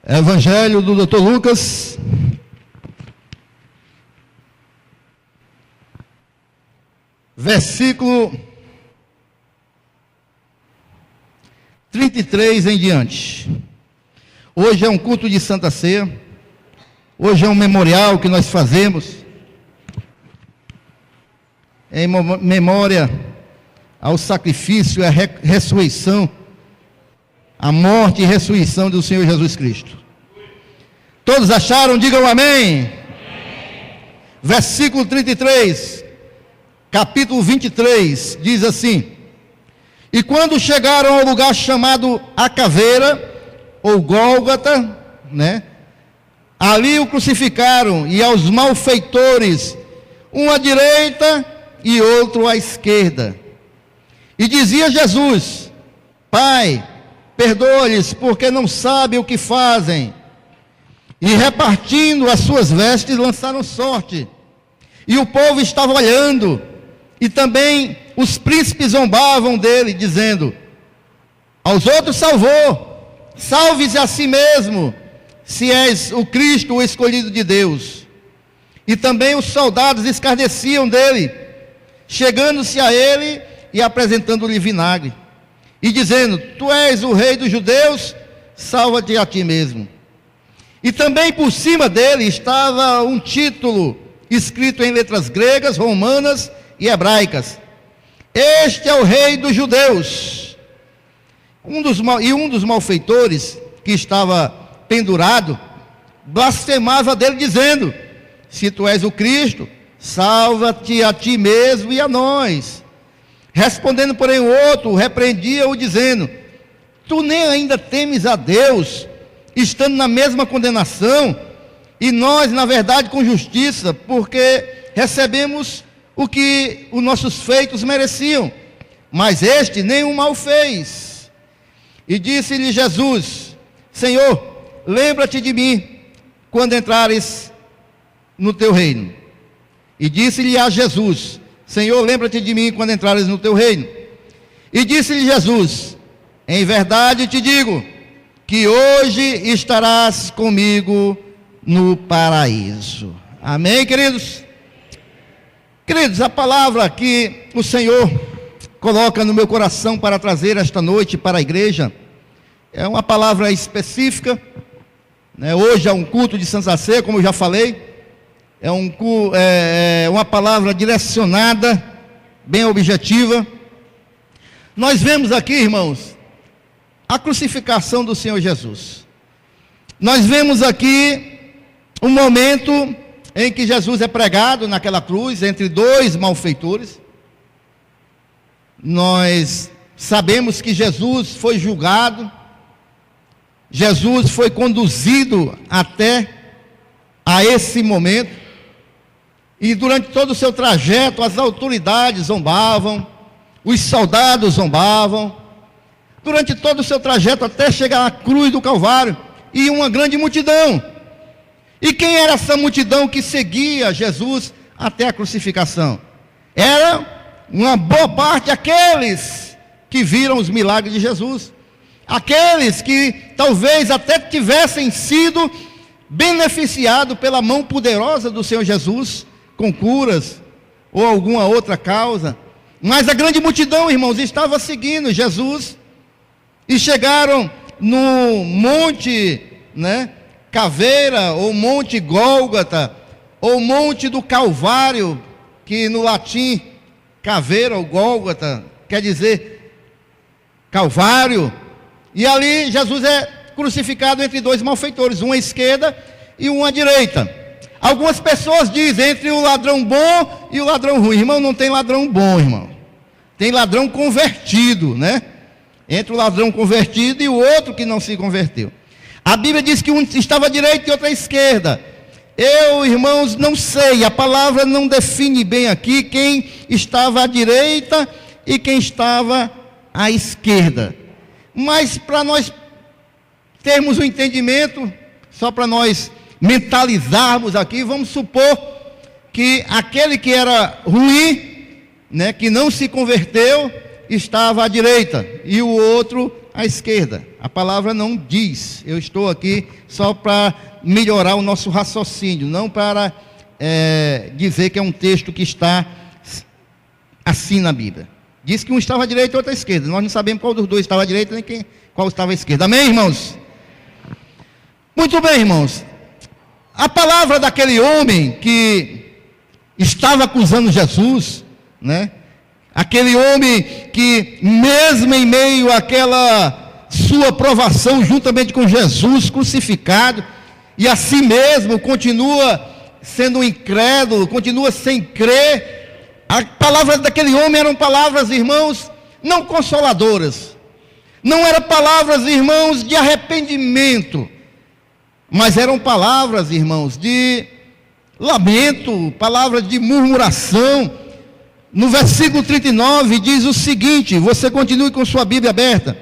Evangelho do Dr. Lucas, versículo 33 em diante. Hoje é um culto de Santa Ceia, hoje é um memorial que nós fazemos em memória ao sacrifício e à ressurreição, a morte e ressurreição do Senhor Jesus Cristo. Todos acharam? Digam amém. Amém. Versículo 33, capítulo 23, diz assim: E quando chegaram ao lugar chamado A Caveira, ou Gólgota, ali o crucificaram, e aos malfeitores, um à direita e outro à esquerda. E dizia Jesus: Pai, perdoa-lhes, porque não sabem o que fazem. E repartindo as suas vestes, lançaram sorte. E o povo estava olhando, e também os príncipes zombavam dele, dizendo: Aos outros salvou, salve-se a si mesmo, se és o Cristo, o escolhido de Deus. E também os soldados escarneciam dele, chegando-se a ele e apresentando-lhe vinagre, e dizendo: Tu és o rei dos judeus, salva-te a ti mesmo. E também por cima dele estava um título escrito em letras gregas, romanas e hebraicas: Este é o rei dos judeus. Um dos malfeitores que estava pendurado blasfemava dele, dizendo: Se tu és o Cristo, salva-te a ti mesmo e a nós. Respondendo, porém, o outro repreendia-o, dizendo: Tu nem ainda temes a Deus, estando na mesma condenação, e nós, na verdade, com justiça, porque recebemos o que os nossos feitos mereciam, mas este nenhum mal fez. E disse-lhe Jesus: Senhor, lembra-te de mim quando entrares no teu reino. E disse-lhe a Jesus: Senhor, lembra-te de mim quando entrares no teu reino. E disse-lhe Jesus: Em verdade te digo, que hoje estarás comigo no paraíso. Amém, queridos? Queridos, a palavra que o Senhor coloca no meu coração para trazer esta noite para a igreja é uma palavra específica, Hoje é um culto de Santa Ceia, como eu já falei. É uma palavra direcionada, bem objetiva. Nós vemos aqui, irmãos, a crucificação do Senhor Jesus. Nós vemos aqui um momento em que Jesus é pregado naquela cruz, entre dois malfeitores. Nós sabemos que Jesus foi julgado, Jesus foi conduzido até a esse momento, e durante todo o seu trajeto, as autoridades zombavam, os soldados zombavam, durante todo o seu trajeto, até chegar à cruz do Calvário, e uma grande multidão. E quem era essa multidão que seguia Jesus até a crucificação? Era uma boa parte aqueles que viram os milagres de Jesus, aqueles que talvez até tivessem sido beneficiados pela mão poderosa do Senhor Jesus, com curas ou alguma outra causa. Mas a grande multidão, irmãos, estava seguindo Jesus, e chegaram no monte, Caveira, ou monte Gólgota, ou monte do Calvário, que no latim, caveira ou Gólgota, quer dizer Calvário. E ali Jesus é crucificado entre dois malfeitores, um à esquerda e um à direita. Algumas pessoas dizem entre o ladrão bom e o ladrão ruim. Irmão, não tem ladrão bom, irmão. Tem ladrão convertido, Entre o ladrão convertido e o outro que não se converteu. A Bíblia diz que um estava à direita e outro à esquerda. Eu, irmãos, não sei, a palavra não define bem aqui quem estava à direita e quem estava à esquerda. Mas para nós termos um entendimento, só para nós mentalizarmos aqui, vamos supor que aquele que era ruim, que não se converteu, estava à direita, e o outro à esquerda. A palavra não diz. Eu estou aqui só para melhorar o nosso raciocínio, não para dizer que é um texto que está assim na Bíblia. Diz que um estava à direita e outro à esquerda. Nós não sabemos qual dos dois estava à direita nem qual estava à esquerda. Amém, irmãos? Muito bem, irmãos. A palavra daquele homem que estava acusando Jesus, né? Aquele homem que, mesmo em meio àquela sua provação, juntamente com Jesus crucificado, e assim mesmo continua sendo um incrédulo, continua sem crer. A palavra daquele homem eram palavras, irmãos, não consoladoras. Não eram palavras, irmãos, de arrependimento, mas eram palavras, irmãos, de lamento, palavras de murmuração. No versículo 39 diz o seguinte, você continue com sua Bíblia aberta.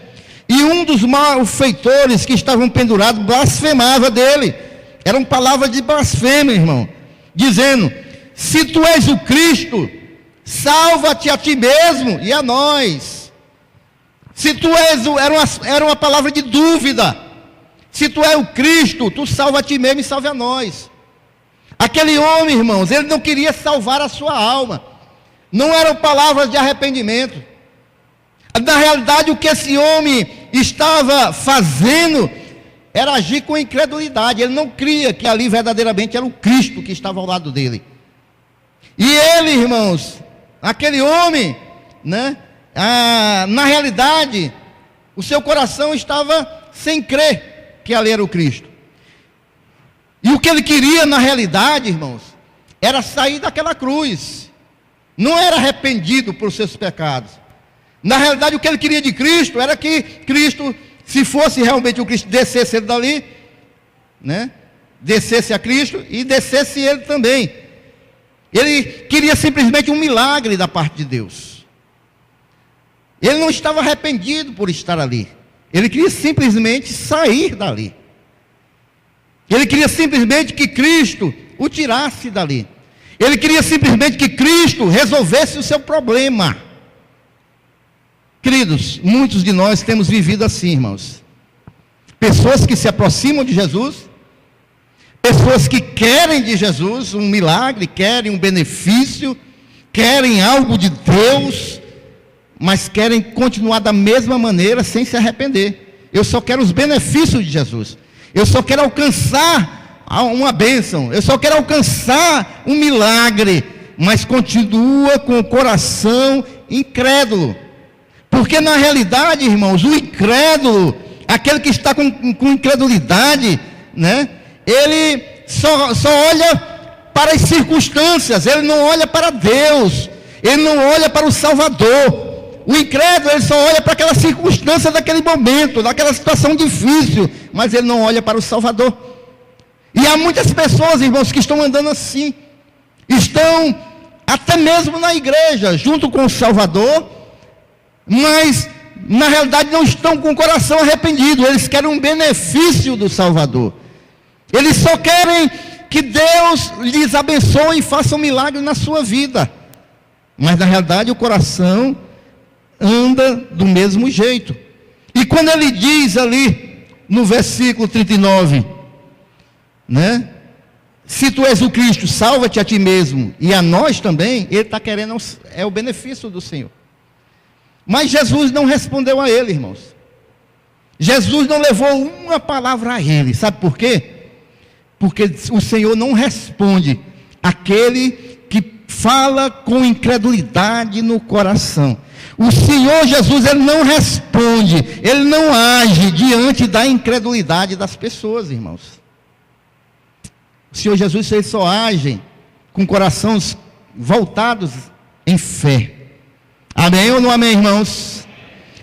E um dos malfeitores que estavam pendurados blasfemava dele. Eram palavras de blasfêmia, irmão, dizendo: se tu és o Cristo, salva-te a ti mesmo e a nós. Se tu és era uma palavra de dúvida. Se tu és o Cristo, tu salva a ti mesmo e salve a nós. Aquele homem, irmãos, ele não queria salvar a sua alma. Não eram palavras de arrependimento. Na realidade, o que esse homem estava fazendo era agir com incredulidade. Ele não cria que ali verdadeiramente era o Cristo que estava ao lado dele. E ele, irmãos, aquele homem, né? Na realidade, o seu coração estava sem crer que ali era o Cristo. E o que ele queria na realidade, irmãos, era sair daquela cruz. Não era arrependido por seus pecados. Na realidade, o que ele queria de Cristo era que Cristo, se fosse realmente o Cristo, descesse ele dali, né? Descesse a Cristo e descesse ele também. Ele queria simplesmente um milagre da parte de Deus. Ele não estava arrependido por estar ali. Ele queria simplesmente sair dali. Ele queria simplesmente que Cristo o tirasse dali. Ele queria simplesmente que Cristo resolvesse o seu problema. Queridos, muitos de nós temos vivido assim, irmãos. Pessoas que se aproximam de Jesus, pessoas que querem de Jesus um milagre, querem um benefício, querem algo de Deus, mas querem continuar da mesma maneira sem se arrepender. Eu só quero os benefícios de Jesus. Eu só quero alcançar uma bênção. Eu só quero alcançar um milagre, mas continua com o coração incrédulo. Porque na realidade, irmãos, o incrédulo, aquele que está com incredulidade, né? Ele só olha para as circunstâncias, ele não olha para Deus, ele não olha para o Salvador. O incrédulo, ele só olha para aquela circunstância daquele momento, daquela situação difícil, mas ele não olha para o Salvador. E há muitas pessoas, irmãos, que estão andando assim, estão até mesmo na igreja, junto com o Salvador, mas na realidade não estão com o coração arrependido. Eles querem um benefício do Salvador. Eles só querem que Deus lhes abençoe e faça um milagre na sua vida. Mas na realidade o coração anda do mesmo jeito. E quando ele diz ali no versículo 39, né? Se tu és o Cristo, salva-te a ti mesmo e a nós também. Ele está querendo o benefício do Senhor. Mas Jesus não respondeu a ele, irmãos. Jesus não levou uma palavra a ele. Sabe por quê? Porque o Senhor não responde aquele que fala com incredulidade no coração. O Senhor Jesus, ele não responde, ele não age diante da incredulidade das pessoas, irmãos. O Senhor Jesus, ele só age com corações voltados em fé. Amém ou não amém, irmãos?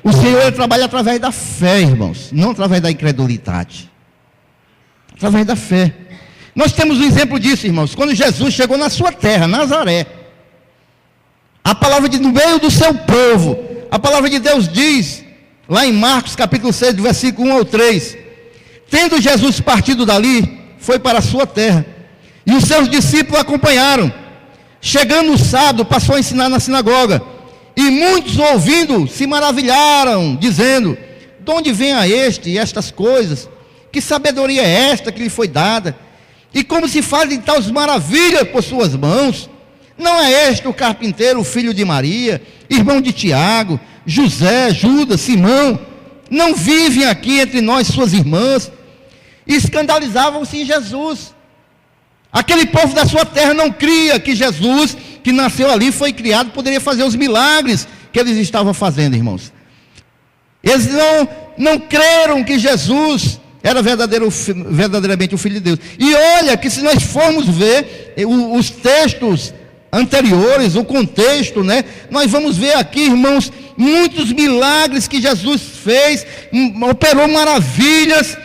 O Senhor, ele trabalha através da fé, irmãos, não através da incredulidade. Através da fé. Nós temos um exemplo disso, irmãos. Quando Jesus chegou na sua terra, Nazaré, a palavra no meio do seu povo, a palavra de Deus diz, lá em Marcos capítulo 6, do versículo 1 ao 3, tendo Jesus partido dali, foi para a sua terra, e os seus discípulos acompanharam. Chegando o sábado, passou a ensinar na sinagoga, e muitos ouvindo se maravilharam, dizendo: de onde vem a este e estas coisas? Que sabedoria é esta que lhe foi dada? E como se fazem tais maravilhas por suas mãos? Não é este o carpinteiro, o filho de Maria, irmão de Tiago, José, Judas, Simão? Não vivem aqui entre nós suas irmãs? E escandalizavam-se em Jesus. Aquele povo da sua terra não cria que Jesus, que nasceu ali, foi criado, poderia fazer os milagres que eles estavam fazendo, irmãos. Eles não creram que Jesus era verdadeiramente o Filho de Deus. E olha que se nós formos ver os textos anteriores, o contexto, né? Nós vamos ver aqui, irmãos, muitos milagres que Jesus fez, operou maravilhas.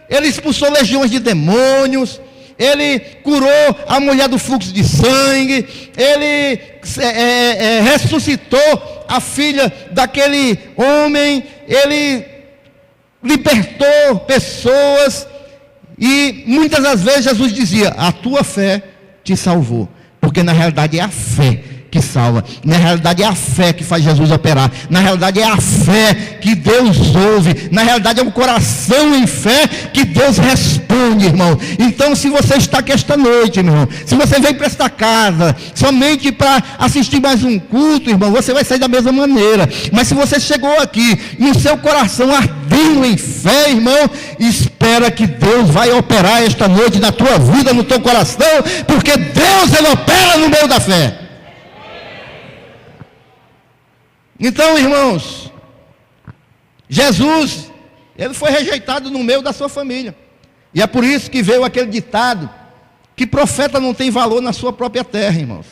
Ele expulsou legiões de demônios, ele curou a mulher do fluxo de sangue, ele ressuscitou a filha daquele homem, ele libertou pessoas, e muitas das vezes Jesus dizia: a tua fé te salvou, porque na realidade é a fé que salva, na realidade é a fé que faz Jesus operar, na realidade é a fé que Deus ouve, na realidade é um coração em fé que Deus responde, irmão. Então, se você está aqui esta noite, meu irmão, se você veio para esta casa somente para assistir mais um culto, irmão, você vai sair da mesma maneira. Mas se você chegou aqui e o seu coração ardendo em fé, irmão, espera que Deus vai operar esta noite na tua vida, no teu coração, porque Deus, Ele opera no meio da fé. Então, irmãos, Jesus, ele foi rejeitado no meio da sua família, e é por isso que veio aquele ditado, que profeta não tem valor na sua própria terra, irmãos.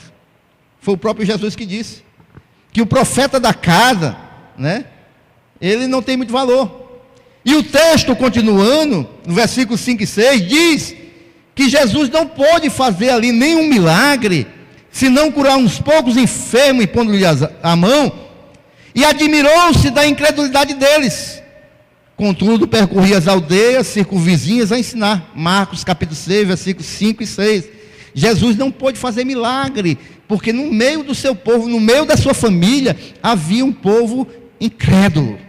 Foi o próprio Jesus que disse, que o profeta da casa, né, ele não tem muito valor. E o texto, continuando, no versículo 5 e 6, diz que Jesus não pôde fazer ali nenhum milagre, senão curar uns poucos enfermos e pondo-lhe a mão, e admirou-se da incredulidade deles. Contudo, percorria as aldeias circunvizinhas a ensinar. Marcos capítulo 6, versículos 5 e 6. Jesus não pôde fazer milagre, porque no meio do seu povo, no meio da sua família, havia um povo incrédulo.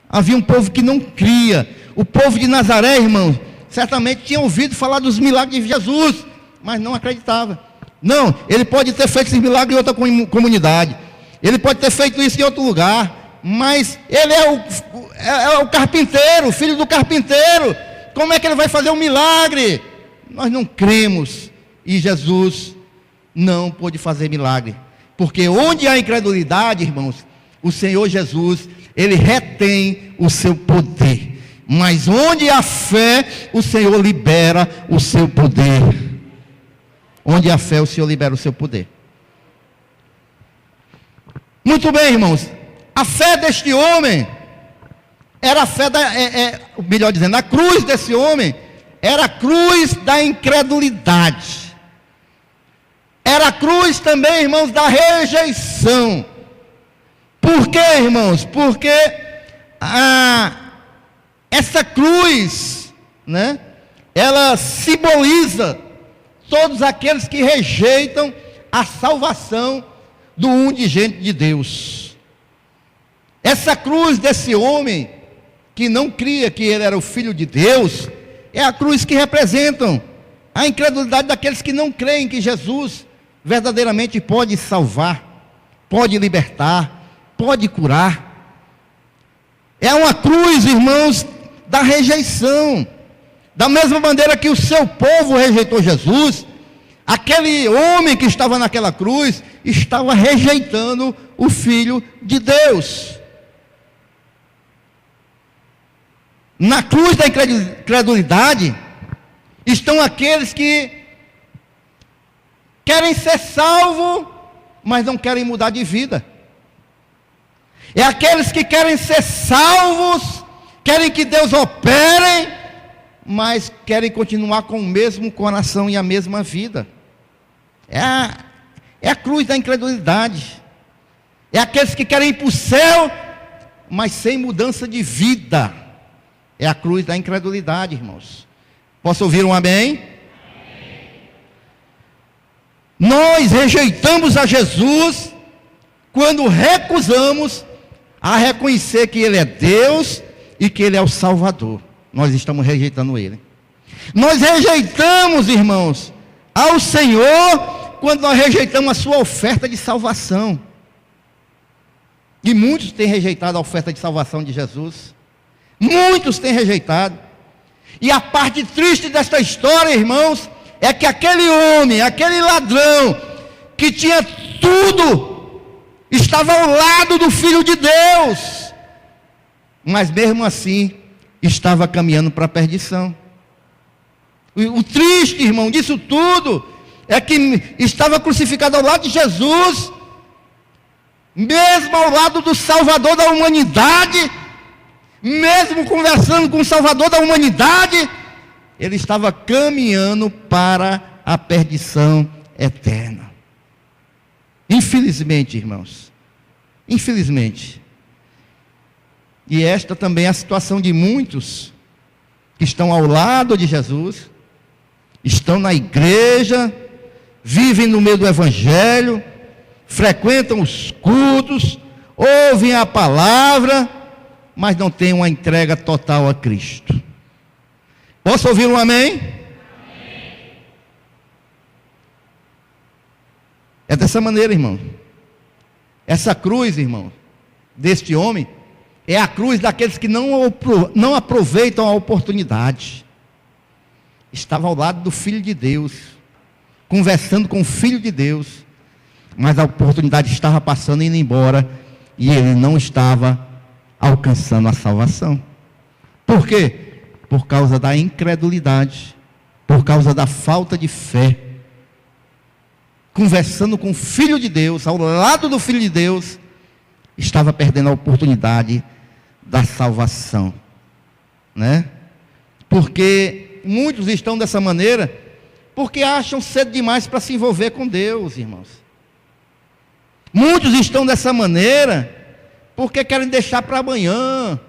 Havia um povo que não cria. O povo de Nazaré, irmão, certamente tinha ouvido falar dos milagres de Jesus, mas não acreditava. Não, ele pode ter feito esse milagre em outra comunidade, ele pode ter feito isso em outro lugar, mas ele é o carpinteiro, filho do carpinteiro. Como é que ele vai fazer um milagre? Nós não cremos, e Jesus não pôde fazer milagre, porque onde há incredulidade, irmãos, o Senhor Jesus, ele retém o seu poder, mas onde há fé, o Senhor libera o seu poder. Onde há fé, o Senhor libera o seu poder. Muito bem, irmãos, a fé deste homem era a fé melhor dizendo, a cruz desse homem era a cruz da incredulidade, era a cruz também, irmãos, da rejeição. Por quê, irmãos? Porque essa cruz, né, ela simboliza todos aqueles que rejeitam a salvação do unigênito de Deus. Essa cruz desse homem que não cria que ele era o Filho de Deus, é a cruz que representam a incredulidade daqueles que não creem que Jesus verdadeiramente pode salvar, pode libertar, pode curar. É uma cruz, irmãos, da rejeição. Da mesma maneira que o seu povo rejeitou Jesus, aquele homem que estava naquela cruz estava rejeitando o Filho de Deus. Na cruz da incredulidade estão aqueles que querem ser salvos, mas não querem mudar de vida. É aqueles que querem ser salvos, querem que Deus opere, mas querem continuar com o mesmo coração e a mesma vida. É a cruz da incredulidade. É aqueles que querem ir para o céu, mas sem mudança de vida. É a cruz da incredulidade, irmãos. Posso ouvir um amém? Amém. Nós rejeitamos a Jesus quando recusamos a reconhecer que Ele é Deus e que Ele é o Salvador. Nós estamos rejeitando Ele. Nós rejeitamos, irmãos, ao Senhor quando nós rejeitamos a sua oferta de salvação. E muitos têm rejeitado a oferta de salvação de Jesus. Muitos têm rejeitado. E a parte triste desta história, irmãos, é que aquele homem, aquele ladrão, que tinha tudo, estava ao lado do Filho de Deus, mas mesmo assim, estava caminhando para a perdição. O triste, irmão, disso tudo, é que estava crucificado ao lado de Jesus, mesmo ao lado do Salvador da humanidade, mesmo conversando com o Salvador da humanidade, ele estava caminhando para a perdição eterna. Infelizmente, irmãos, infelizmente. E esta também é a situação de muitos que estão ao lado de Jesus, estão na igreja, vivem no meio do Evangelho, frequentam os cultos, ouvem a palavra, mas não têm uma entrega total a Cristo. Posso ouvir um amém? Amém. É dessa maneira, irmão. Essa cruz, irmão, deste homem, é a cruz daqueles que não aproveitam a oportunidade. Estava ao lado do Filho de Deus, conversando com o Filho de Deus, mas a oportunidade estava passando e indo embora, e ele não estava alcançando a salvação. Por quê? Por causa da incredulidade, por causa da falta de fé. Conversando com o Filho de Deus, ao lado do Filho de Deus, estava perdendo a oportunidade da salvação, né? Porque muitos estão dessa maneira, porque acham cedo demais para se envolver com Deus, irmãos. Muitos estão dessa maneira, porque querem deixar para amanhã.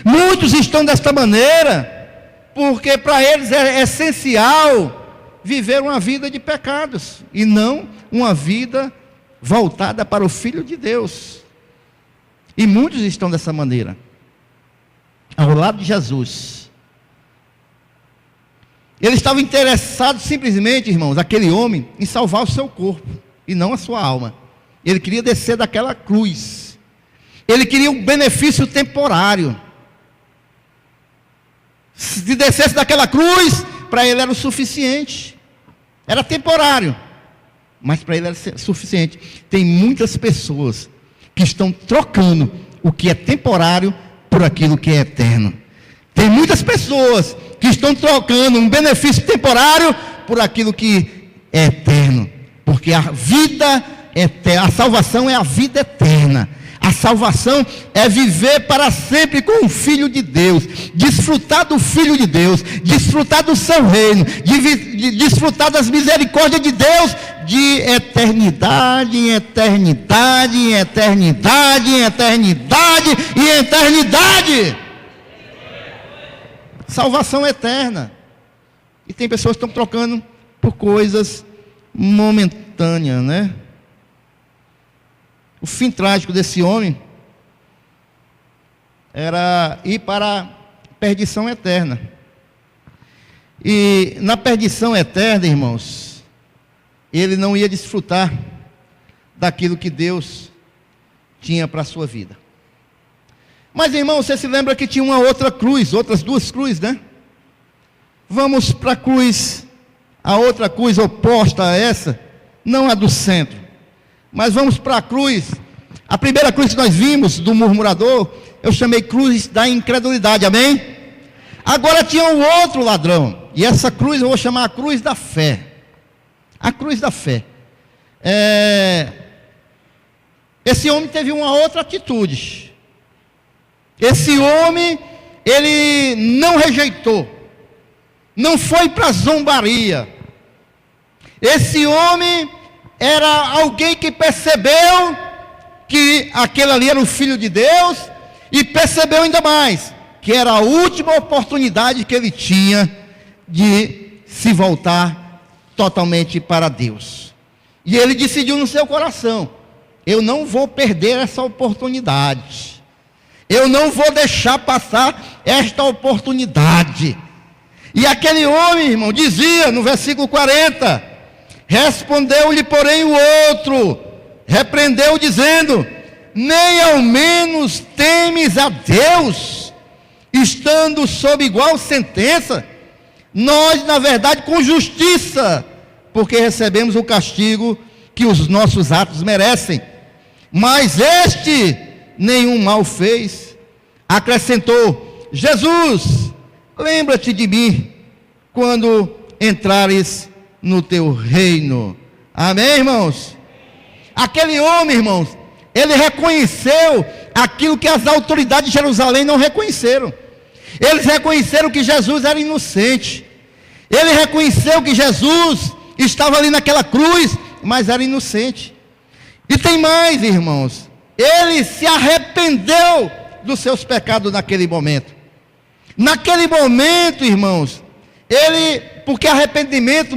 Muitos estão desta maneira, porque para eles é essencial viver uma vida de pecados, e não uma vida voltada para o Filho de Deus. E muitos estão dessa maneira, ao lado de Jesus. Ele estava interessado simplesmente, irmãos, aquele homem, em salvar o seu corpo, e não a sua alma. Ele queria descer daquela cruz. Ele queria um benefício temporário. Se descesse daquela cruz, para ele era o suficiente. Era temporário, mas para ele era suficiente. Tem muitas pessoas que estão trocando o que é temporário por aquilo que é eterno. Tem muitas pessoas que estão trocando um benefício temporário por aquilo que é eterno. Porque a vida eterna, a salvação é a vida eterna. A salvação é viver para sempre com o Filho de Deus, desfrutar do Filho de Deus, desfrutar do seu reino, de desfrutar das misericórdias de Deus, de eternidade em eternidade, em eternidade, em eternidade e eternidade. Salvação eterna. E tem pessoas que estão trocando por coisas momentâneas, né? O fim trágico desse homem era ir para a perdição eterna. E na perdição eterna, irmãos, ele não ia desfrutar daquilo que Deus tinha para a sua vida. Mas, irmão, você se lembra que tinha uma outra cruz, outras duas cruzes, né? Vamos para a cruz, a outra cruz oposta a essa, não a do centro. Mas vamos para a cruz. A primeira cruz que nós vimos do murmurador, eu chamei cruz da incredulidade, amém? Agora tinha um outro ladrão, e essa cruz eu vou chamar a cruz da fé. A cruz da fé. Esse homem teve uma outra atitude. Esse homem, ele não rejeitou, não foi para zombaria. Esse homem era alguém que percebeu que aquele ali era o Filho de Deus, e percebeu ainda mais, que era a última oportunidade que ele tinha de se voltar totalmente para Deus. E ele decidiu no seu coração: eu não vou perder essa oportunidade, eu não vou deixar passar esta oportunidade. E aquele homem, irmão, dizia no versículo 40, respondeu-lhe, porém, o outro, repreendeu, dizendo, nem ao menos temes a Deus, estando sob igual sentença, nós, na verdade, com justiça, porque recebemos o castigo que os nossos atos merecem, mas este nenhum mal fez. Acrescentou, Jesus, lembra-te de mim, quando entrares no teu reino. Amém, irmãos? Aquele homem, irmãos, ele reconheceu aquilo que as autoridades de Jerusalém não reconheceram. Eles reconheceram que Jesus era inocente. Ele reconheceu que Jesus estava ali naquela cruz, mas era inocente. E tem mais, irmãos, ele se arrependeu dos seus pecados naquele momento. Naquele momento, irmãos, porque arrependimento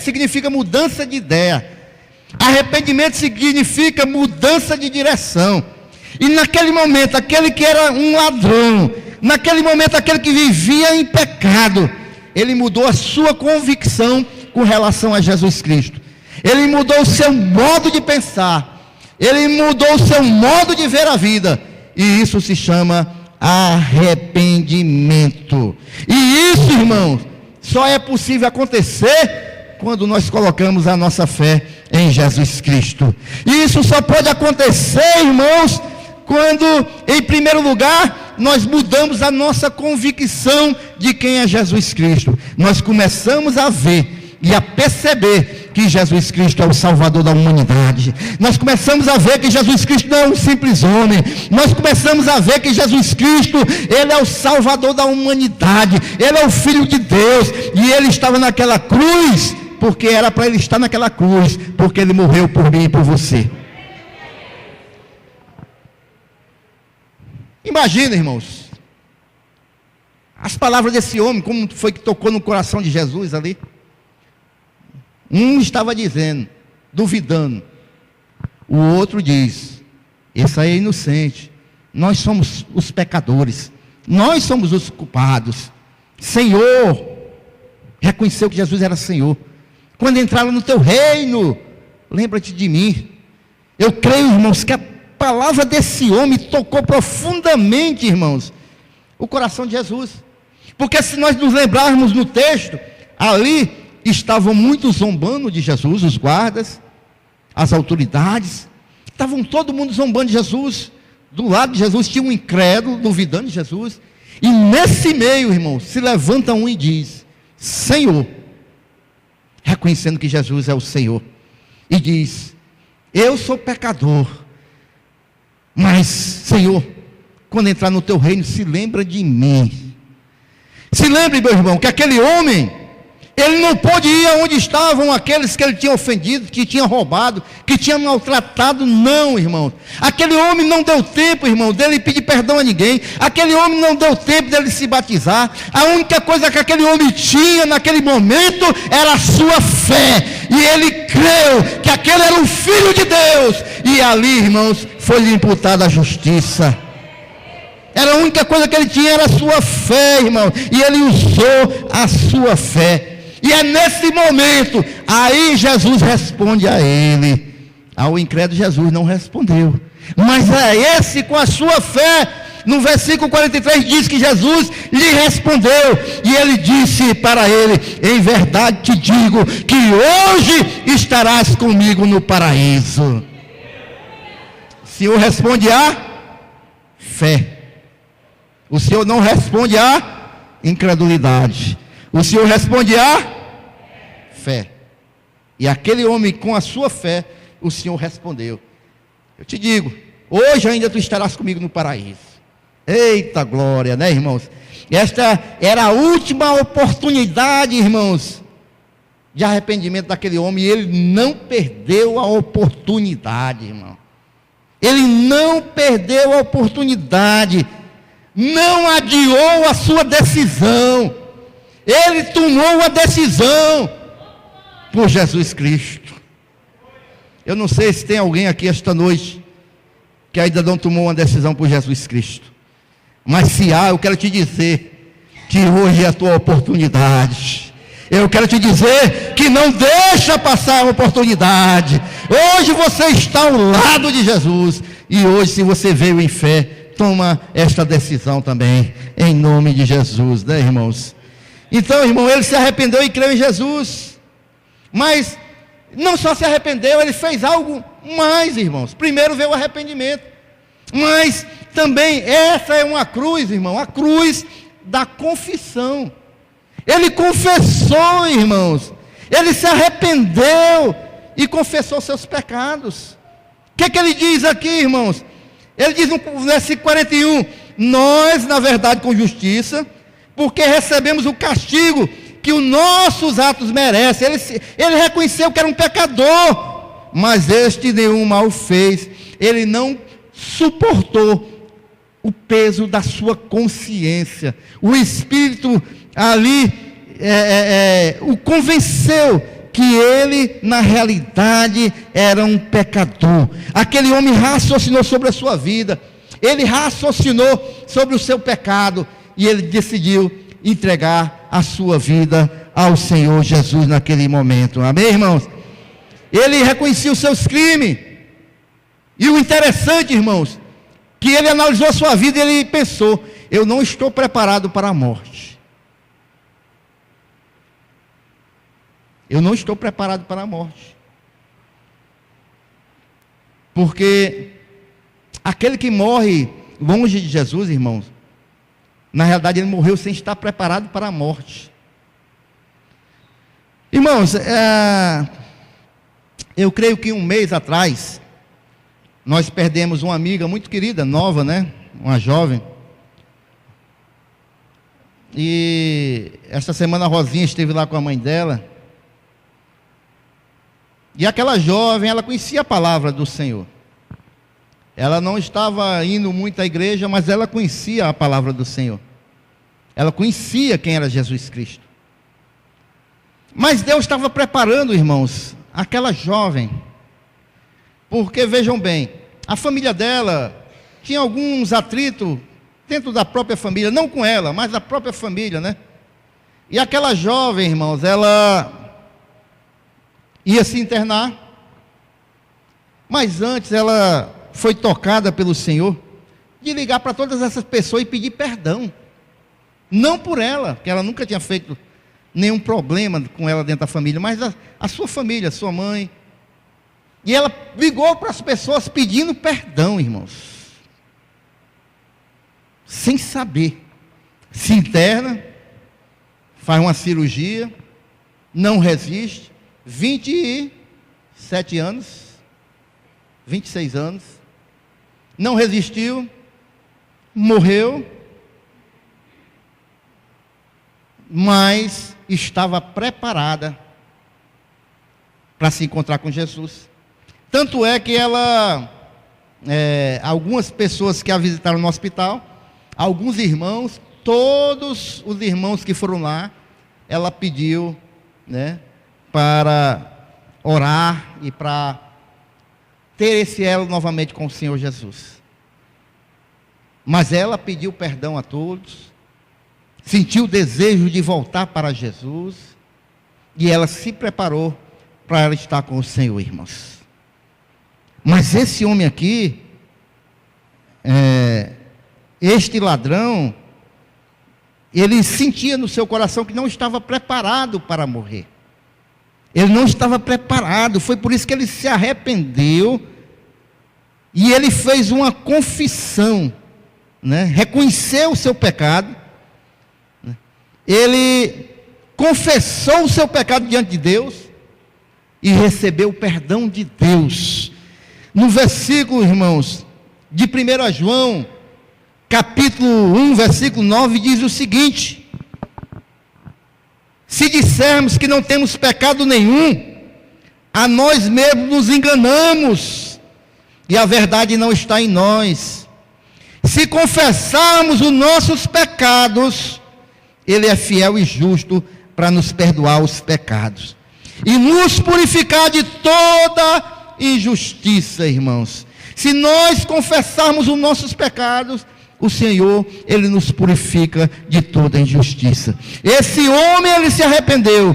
significa mudança de ideia. Arrependimento significa mudança de direção. E naquele momento, aquele que era um ladrão, naquele momento, aquele que vivia em pecado, ele mudou a sua convicção com relação a Jesus Cristo. Ele mudou o seu modo de pensar. Ele mudou o seu modo de ver a vida. E isso se chama arrependimento. E isso, irmãos, só é possível acontecer quando nós colocamos a nossa fé em Jesus Cristo. E isso só pode acontecer, irmãos, quando, em primeiro lugar, nós mudamos a nossa convicção de quem é Jesus Cristo. Nós começamos a ver e a perceber que Jesus Cristo é o Salvador da humanidade. Nós começamos a ver que Jesus Cristo não é um simples homem. Nós começamos a ver que Jesus Cristo, Ele é o Salvador da humanidade. Ele é o Filho de Deus. E Ele estava naquela cruz, porque era para Ele estar naquela cruz, porque Ele morreu por mim e por você. Imagina, irmãos, as palavras desse homem, como foi que tocou no coração de Jesus ali. Um estava dizendo, duvidando. O outro diz, esse aí é inocente. Nós somos os pecadores. Nós somos os culpados. Senhor, reconheceu que Jesus era Senhor. Quando entraram no teu reino, lembra-te de mim. Eu creio, irmãos, que a palavra desse homem tocou profundamente, irmãos, o coração de Jesus. Porque se nós nos lembrarmos no texto, ali estavam muito zombando de Jesus, os guardas, as autoridades, estavam todo mundo zombando de Jesus. Do lado de Jesus tinha um incrédulo, duvidando de Jesus, e nesse meio, irmão, se levanta um e diz, Senhor, reconhecendo que Jesus é o Senhor, e diz, eu sou pecador, mas, Senhor, quando entrar no teu reino, se lembra de mim. Se lembre, meu irmão, que aquele homem, ele não pôde ir aonde estavam aqueles que ele tinha ofendido, que tinha roubado, que tinha maltratado. Não, irmão. Aquele homem não deu tempo, irmão, dele pedir perdão a ninguém. Aquele homem não deu tempo dele se batizar. A única coisa que aquele homem tinha naquele momento era a sua fé. E ele creu que aquele era o Filho de Deus. E ali, irmãos, foi-lhe imputada a justiça. Era a única coisa que ele tinha, era a sua fé, irmão. E ele usou a sua fé. E é nesse momento, aí Jesus responde a ele. Ao incrédulo Jesus não respondeu. Mas é esse com a sua fé. No versículo 43 diz que Jesus lhe respondeu. E ele disse para ele, em verdade te digo, que hoje estarás comigo no paraíso. O Senhor responde a fé. O Senhor não responde a incredulidade. O Senhor responde a fé. E aquele homem com a sua fé, o Senhor respondeu. Eu te digo, hoje ainda tu estarás comigo no paraíso. Eita glória, né, irmãos? Esta era a última oportunidade, irmãos, de arrependimento daquele homem. E ele não perdeu a oportunidade, irmão. Ele não perdeu a oportunidade. Não adiou a sua decisão. Ele tomou a decisão por Jesus Cristo. Eu não sei se tem alguém aqui esta noite que ainda não tomou uma decisão por Jesus Cristo. Mas se há, eu quero te dizer que hoje é a tua oportunidade. Eu quero te dizer que não deixa passar a oportunidade. Hoje você está ao lado de Jesus. E hoje, se você veio em fé, toma esta decisão também, em nome de Jesus, né, irmãos? Então, irmão, ele se arrependeu e creu em Jesus. Mas não só se arrependeu, ele fez algo mais, irmãos. Primeiro veio o arrependimento. Mas também essa é uma cruz, irmão, a cruz da confissão. Ele confessou, irmãos. Ele se arrependeu e confessou seus pecados. O que ele diz aqui, irmãos? Ele diz no versículo 41: nós, na verdade, com justiça, porque recebemos o castigo que os nossos atos merecem. Ele reconheceu que era um pecador, mas este nenhum mal fez. Ele não suportou o peso da sua consciência. O Espírito ali o convenceu que ele, na realidade, era um pecador. Aquele homem raciocinou sobre a sua vida. Ele raciocinou sobre o seu pecado. E ele decidiu entregar a sua vida ao Senhor Jesus naquele momento. Amém, irmãos? Ele reconhecia os seus crimes. E o interessante, irmãos, que ele analisou a sua vida e ele pensou: eu não estou preparado para a morte. Eu não estou preparado para a morte. Porque aquele que morre longe de Jesus, irmãos, na realidade ele morreu sem estar preparado para a morte. Irmãos, eu creio que um mês atrás, nós perdemos uma amiga muito querida, nova, né? Uma jovem. E esta semana a Rosinha esteve lá com a mãe dela. E aquela jovem, ela conhecia a palavra do Senhor. Ela não estava indo muito à igreja, mas ela conhecia a palavra do Senhor. Ela conhecia quem era Jesus Cristo. Mas Deus estava preparando, irmãos, aquela jovem. Porque, vejam bem, a família dela tinha alguns atritos dentro da própria família, não com ela, mas da própria família, né? E aquela jovem, irmãos, ela ia se internar, mas antes ela foi tocada pelo Senhor de ligar para todas essas pessoas e pedir perdão. Não por ela, que ela nunca tinha feito nenhum problema com ela dentro da família, mas a sua família, a sua mãe. E ela ligou para as pessoas pedindo perdão, irmãos. Sem saber. Se interna, faz uma cirurgia, não resiste. 27 anos, 26 anos, não resistiu, morreu, mas estava preparada para se encontrar com Jesus. Tanto é que ela, algumas pessoas que a visitaram no hospital, alguns irmãos, todos os irmãos que foram lá, ela pediu, né, para orar e para ter esse elo novamente com o Senhor Jesus. Mas ela pediu perdão a todos, sentiu o desejo de voltar para Jesus, e ela se preparou para estar com o Senhor, irmãos. Mas esse homem aqui, este ladrão, ele sentia no seu coração que não estava preparado para morrer. Ele não estava preparado, foi por isso que ele se arrependeu, e ele fez uma confissão, né? Reconheceu o seu pecado, né? Ele confessou o seu pecado diante de Deus, e recebeu o perdão de Deus. No versículo, irmãos, de 1 João, capítulo 1, versículo 9, diz o seguinte: se dissermos que não temos pecado nenhum, a nós mesmos nos enganamos, e a verdade não está em nós. Se confessarmos os nossos pecados, Ele é fiel e justo para nos perdoar os pecados e nos purificar de toda injustiça, irmãos. Se nós confessarmos os nossos pecados, o Senhor, Ele nos purifica de toda injustiça. Esse homem, ele se arrependeu.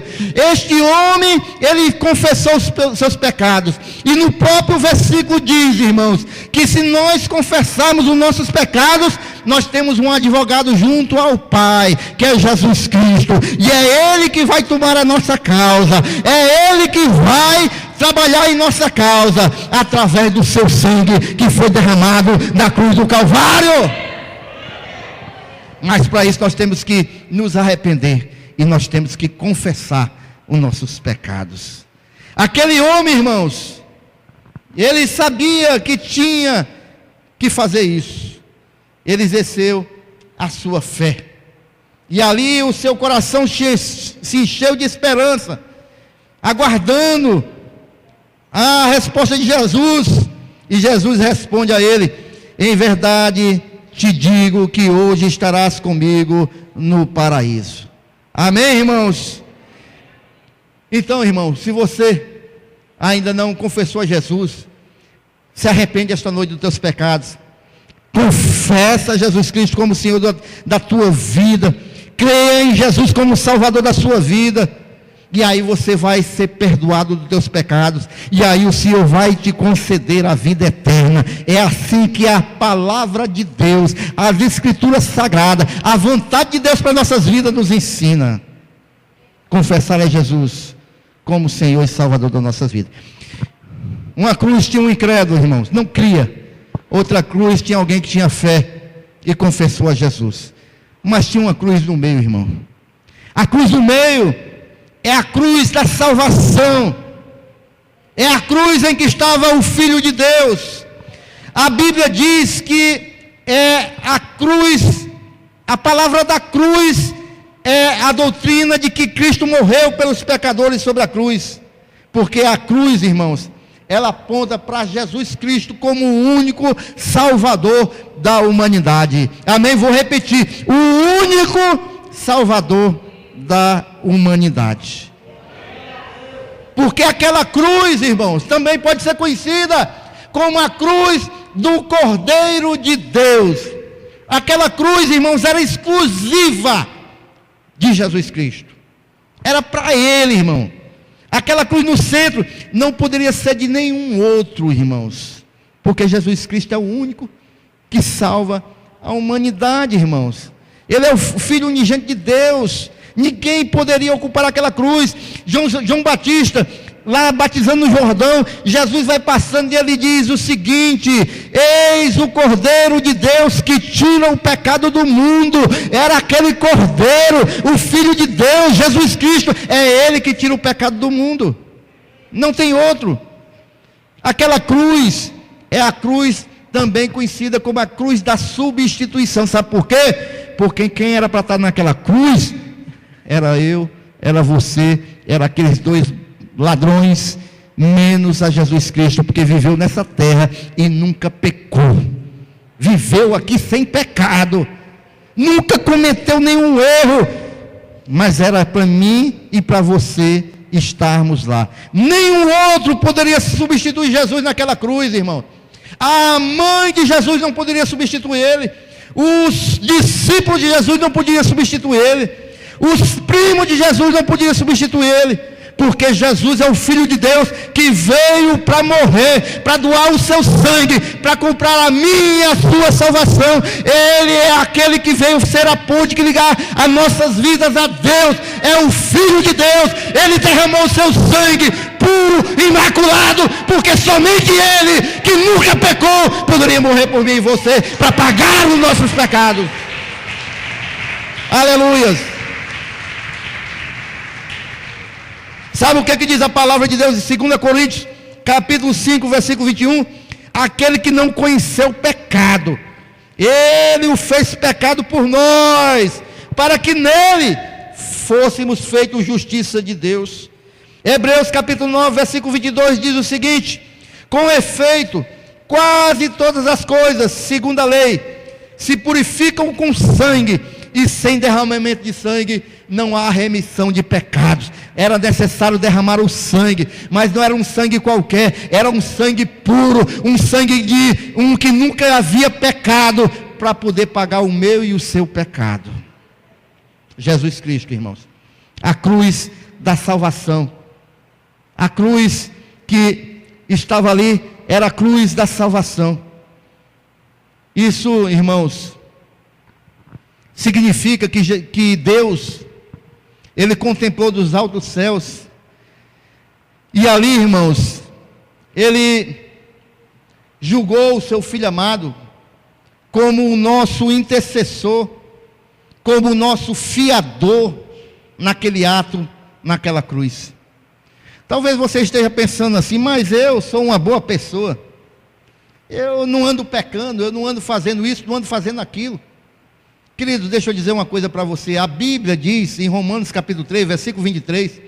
Este homem, ele confessou os seus pecados. E no próprio versículo diz, irmãos, que se nós confessarmos os nossos pecados, nós temos um advogado junto ao Pai, que é Jesus Cristo. E é Ele que vai tomar a nossa causa. É Ele que vai trabalhar em nossa causa, através do seu sangue que foi derramado na cruz do Calvário. Mas para isso nós temos que nos arrepender e nós temos que confessar os nossos pecados. Aquele homem, irmãos, ele sabia que tinha que fazer isso. Ele exerceu a sua fé. E ali o seu coração se encheu de esperança, aguardando a resposta de Jesus. E Jesus responde a ele: em verdade te digo que hoje estarás comigo no paraíso. Amém, irmãos? Então, irmão, se você ainda não confessou a Jesus, se arrepende esta noite dos teus pecados, confessa Jesus Cristo como Senhor da tua vida, creia em Jesus como Salvador da sua vida, e aí você vai ser perdoado dos teus pecados, e aí o Senhor vai te conceder a vida eterna. É assim que a palavra de Deus, as escrituras sagradas, a vontade de Deus para nossas vidas nos ensina. Confessar a Jesus como Senhor e Salvador das nossas vidas. Uma cruz tinha um incrédulo, irmãos, não cria. Outra cruz tinha alguém que tinha fé e confessou a Jesus. Mas tinha uma cruz no meio, irmão. A cruz no meio é a cruz da salvação. É a cruz em que estava o Filho de Deus. A Bíblia diz que é a cruz, a palavra da cruz é a doutrina de que Cristo morreu pelos pecadores sobre a cruz. Porque a cruz, irmãos, ela aponta para Jesus Cristo como o único Salvador da humanidade. Amém? Vou repetir: o único Salvador da humanidade. Porque aquela cruz, irmãos, também pode ser conhecida como a cruz do Cordeiro de Deus. Aquela cruz, irmãos, era exclusiva de Jesus Cristo. Era para Ele, irmão. Aquela cruz no centro não poderia ser de nenhum outro, irmãos, porque Jesus Cristo é o único que salva a humanidade, irmãos. Ele é o Filho unigênito de Deus. Ninguém poderia ocupar aquela cruz. João Batista, lá batizando no Jordão, Jesus vai passando e ele diz o seguinte: eis o Cordeiro de Deus que tira o pecado do mundo. Era aquele Cordeiro, o Filho de Deus, Jesus Cristo, é Ele que tira o pecado do mundo, não tem outro. Aquela cruz é a cruz também conhecida como a cruz da substituição. Sabe por quê? Porque quem era para estar naquela cruz era eu, era você, era aqueles dois ladrões, menos a Jesus Cristo, porque viveu nessa terra e nunca pecou, viveu aqui sem pecado, nunca cometeu nenhum erro, mas era para mim e para você estarmos lá. Nenhum outro poderia substituir Jesus naquela cruz, irmão. A mãe de Jesus não poderia substituir Ele, os discípulos de Jesus não podiam substituir Ele, os primos de Jesus não podiam substituir Ele, porque Jesus é o Filho de Deus que veio para morrer, para doar o seu sangue, para comprar a minha e a sua salvação. Ele é aquele que veio ser a ponte que ligar as nossas vidas a Deus. É o Filho de Deus. Ele derramou o seu sangue puro, imaculado, porque somente Ele, que nunca pecou, poderia morrer por mim e você, para pagar os nossos pecados. Aleluias. Sabe o que diz a palavra de Deus em 2 Coríntios, capítulo 5, versículo 21? Aquele que não conheceu o pecado, Ele o fez pecado por nós, para que nele fôssemos feitos justiça de Deus. Hebreus capítulo 9, versículo 22 diz o seguinte: com efeito, quase todas as coisas, segundo a lei, se purificam com sangue, e sem derramamento de sangue não há remissão de pecados. Era necessário derramar o sangue, mas não era um sangue qualquer, era um sangue puro, um sangue de um que nunca havia pecado, para poder pagar o meu e o seu pecado. Jesus Cristo, irmãos, a cruz da salvação, a cruz que estava ali, era a cruz da salvação. Isso, irmãos, significa que Deus, Ele contemplou dos altos céus, e ali, irmãos, Ele julgou o seu Filho amado como o nosso intercessor, como o nosso fiador naquele ato, naquela cruz. Talvez você esteja pensando assim, mas eu sou uma boa pessoa, eu não ando pecando, eu não ando fazendo isso, não ando fazendo aquilo. Querido, deixa eu dizer uma coisa para você. A Bíblia diz em Romanos capítulo 3, versículo 23,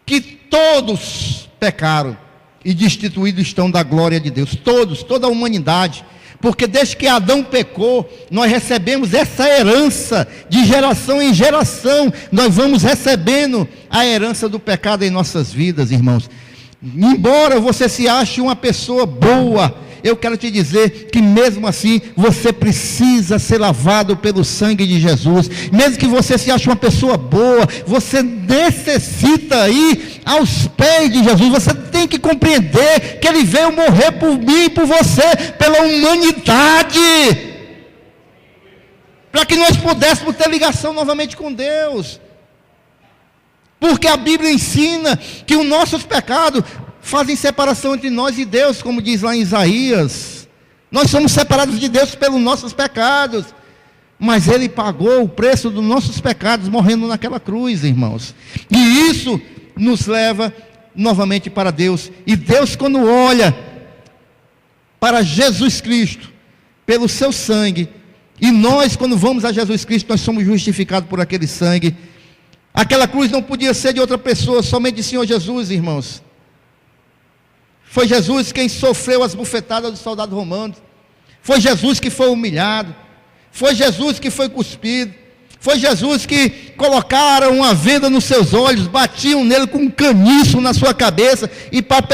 que todos pecaram e destituídos estão da glória de Deus. Todos, toda a humanidade. Porque desde que Adão pecou, nós recebemos essa herança de geração em geração. Nós vamos recebendo a herança do pecado em nossas vidas, irmãos. Embora você se ache uma pessoa boa, eu quero te dizer que mesmo assim, você precisa ser lavado pelo sangue de Jesus. Mesmo que você se ache uma pessoa boa, você necessita ir aos pés de Jesus. Você tem que compreender que Ele veio morrer por mim e por você, pela humanidade, para que nós pudéssemos ter ligação novamente com Deus. Porque a Bíblia ensina que os nossos pecados fazem separação entre nós e Deus, como diz lá em Isaías. Nós somos separados de Deus pelos nossos pecados, mas Ele pagou o preço dos nossos pecados, morrendo naquela cruz, irmãos. E isso nos leva novamente para Deus. E Deus, quando olha para Jesus Cristo, pelo seu sangue, e nós, quando vamos a Jesus Cristo, nós somos justificados por aquele sangue. Aquela cruz não podia ser de outra pessoa, somente de Senhor Jesus, irmãos. Foi Jesus quem sofreu as bufetadas dos soldados romanos. Foi Jesus que foi humilhado. Foi Jesus que foi cuspido. Foi Jesus que colocaram uma venda nos seus olhos, batiam nele com um caniço na sua cabeça, e para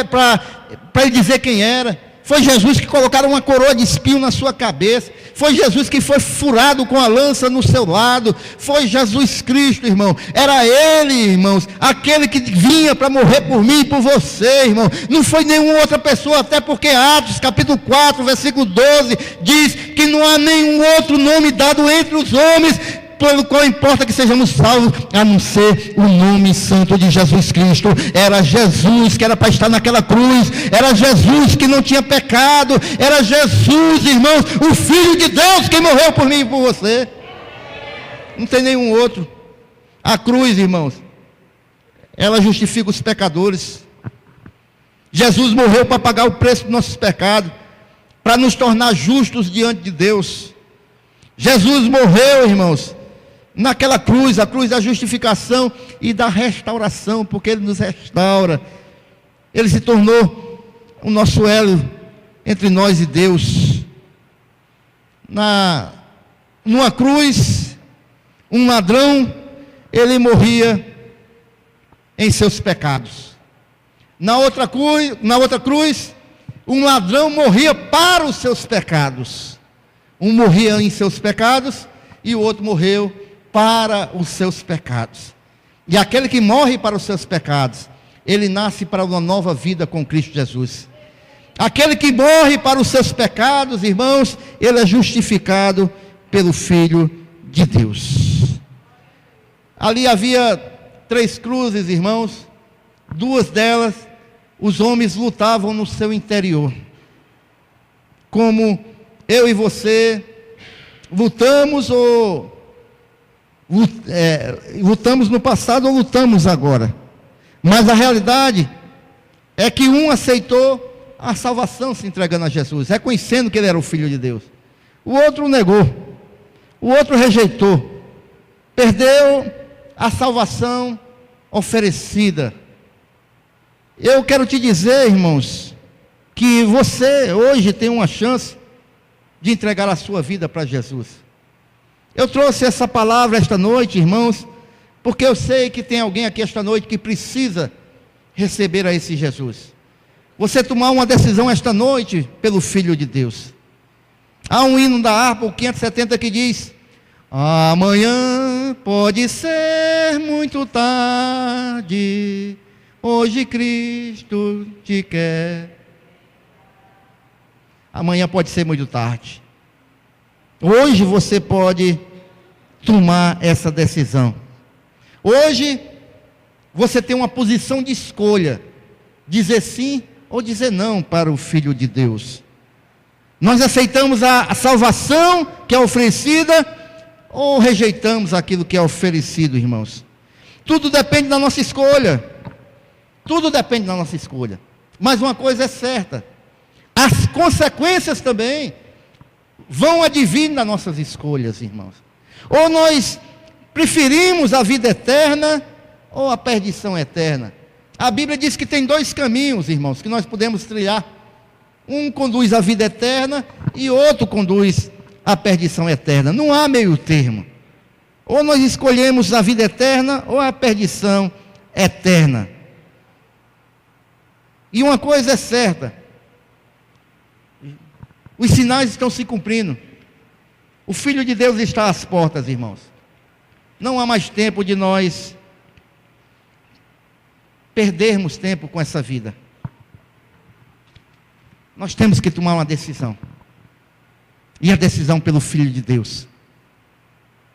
ele dizer quem era. Foi Jesus que colocaram uma coroa de espinho na sua cabeça. Foi Jesus que foi furado com a lança no seu lado. Foi Jesus Cristo, irmão. Era Ele, irmãos, aquele que vinha para morrer por mim e por você, irmão. Não foi nenhuma outra pessoa, até porque Atos capítulo 4, versículo 12, diz que não há nenhum outro nome dado entre os homens pelo qual importa que sejamos salvos, a não ser o nome santo de Jesus Cristo. Era Jesus que era para estar naquela cruz, era Jesus que não tinha pecado, era Jesus, irmãos, o Filho de Deus que morreu por mim e por você. Não tem nenhum outro. A cruz, irmãos, ela justifica os pecadores. Jesus morreu para pagar o preço dos nossos pecados, para nos tornar justos diante de Deus. Jesus morreu, irmãos, naquela cruz, a cruz da justificação e da restauração, porque Ele nos restaura. Ele se tornou o nosso elo entre nós e Deus. Numa cruz, um ladrão, ele morria em seus pecados. Na outra cruz, um ladrão morria para os seus pecados. Um morria em seus pecados e o outro morreu para os seus pecados. E aquele que morre para os seus pecados, ele nasce para uma nova vida com Cristo Jesus. Aquele que morre para os seus pecados, irmãos, ele é justificado pelo Filho de Deus. Ali havia 3 cruzes, irmãos. 2 delas, os homens lutavam no seu interior. Como eu e você lutamos lutamos no passado ou lutamos agora. Mas a realidade é que um aceitou a salvação se entregando a Jesus, reconhecendo que Ele era o Filho de Deus. O outro negou, o outro rejeitou, perdeu a salvação oferecida. Eu quero te dizer, irmãos, que você hoje tem uma chance de entregar a sua vida para Jesus. Eu trouxe essa palavra esta noite, irmãos, porque eu sei que tem alguém aqui esta noite que precisa receber a esse Jesus. Você tomar uma decisão esta noite pelo Filho de Deus. Há um hino da harpa, o 570, que diz: amanhã pode ser muito tarde, hoje Cristo te quer. Amanhã pode ser muito tarde. Hoje você pode tomar essa decisão. Hoje você tem uma posição de escolha, dizer sim ou dizer não para o Filho de Deus. Nós aceitamos a salvação que é oferecida ou rejeitamos aquilo que é oferecido, irmãos. Tudo depende da nossa escolha. Tudo depende da nossa escolha. Mas uma coisa é certa: as consequências também vão advir das nossas escolhas, irmãos. Ou nós preferimos a vida eterna ou a perdição eterna. A Bíblia diz que tem dois caminhos, irmãos, que nós podemos trilhar. Um conduz à vida eterna e outro conduz à perdição eterna. Não há meio termo. Ou nós escolhemos a vida eterna ou a perdição eterna. E uma coisa é certa: os sinais estão se cumprindo. O Filho de Deus está às portas, irmãos. Não há mais tempo de nós perdermos tempo com essa vida. Nós temos que tomar uma decisão. E a decisão pelo Filho de Deus.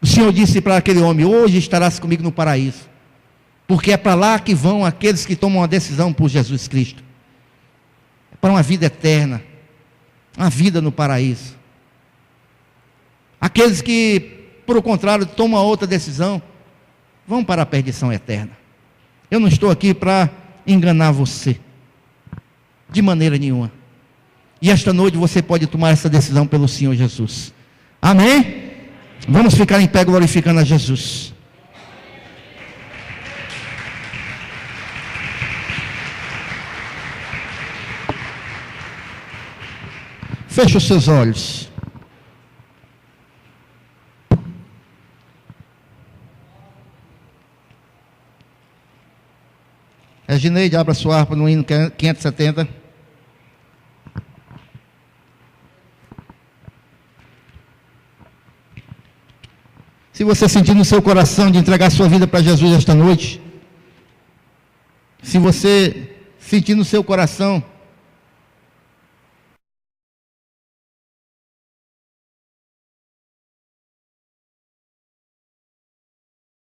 O Senhor disse para aquele homem: hoje estarás comigo no paraíso. Porque é para lá que vão aqueles que tomam uma decisão por Jesus Cristo. É para uma vida eterna. Uma vida no paraíso. Aqueles que, por o contrário, tomam outra decisão, vão para a perdição eterna. Eu não estou aqui para enganar você, de maneira nenhuma. E esta noite você pode tomar essa decisão pelo Senhor Jesus. Amém? Vamos ficar em pé glorificando a Jesus. Feche os seus olhos. Regineide, abra sua harpa no hino 570. Se você sentir no seu coração de entregar sua vida para Jesus esta noite, se você sentir no seu coração